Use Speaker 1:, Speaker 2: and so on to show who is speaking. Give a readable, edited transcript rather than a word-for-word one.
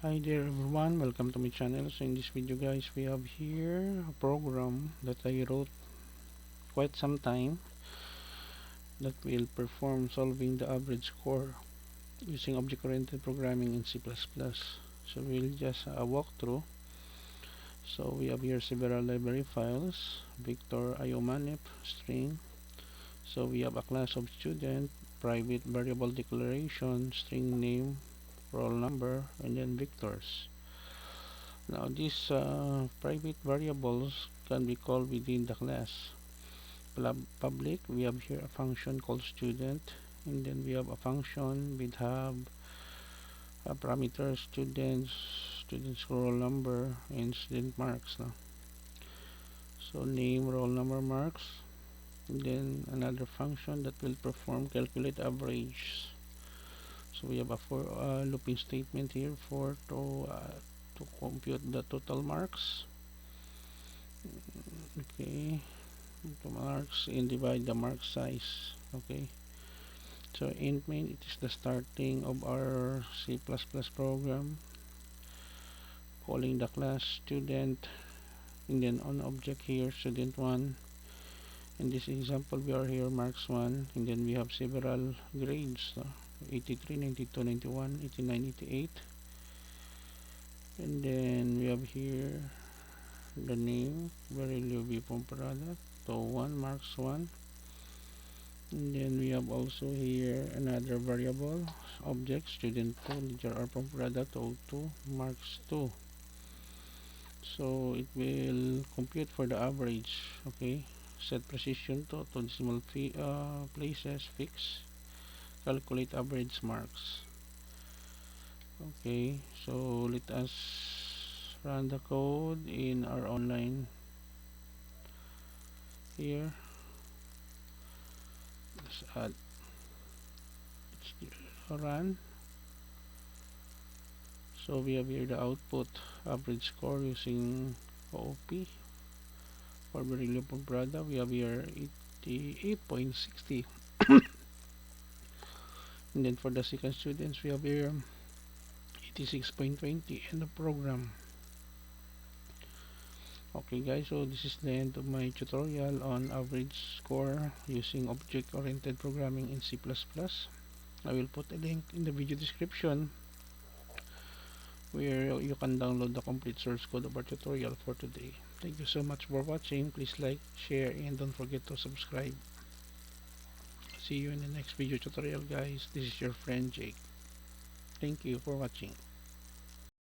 Speaker 1: Hi there everyone, welcome to my channel. So in this video guys, we have here a program that I wrote quite some time that will perform solving the average score using object-oriented programming in C++. So we'll just walk through. So we have here several library files, Victor IOMANIP string. So we have a class of student, private variable declaration, string name, roll number, and then Victors. Now these private variables can be called within the class. Public, we have here a function called student, and then we have a function with have a parameter student's roll number and student marks. So name, roll number, marks, and then another function that will perform calculate average. So we have a for looping statement here for to compute the total marks. Okay, the marks and divide the mark size. Okay, so int main, it is the starting of our C++ program, calling the class student, and then on object here student1. In this example we are here marks 1, and then we have several grades, 83, 92, 91, 89, 88, and then we have here the name Beryl from product. So 1 marks 1, and then we have also here another variable object student2 ledger r from product 02 marks 2. So it will compute for the average. Okay, set precision to decimal places, fix, calculate average marks. Okay, so let us run the code in our online here. Let's add run. So we have here the output average score using OOP. For Beryl Prada, we have here 88.60. And then for the second students, we have here 86.20 in the program. Okay guys, so this is the end of my tutorial on average score using object-oriented programming in C++. I will put a link in the video description where you can download the complete source code of our tutorial for today. Thank you so much for watching. Please like, share, and don't forget to subscribe. See you in the next video tutorial guys. This is your friend Jake. Thank you for watching.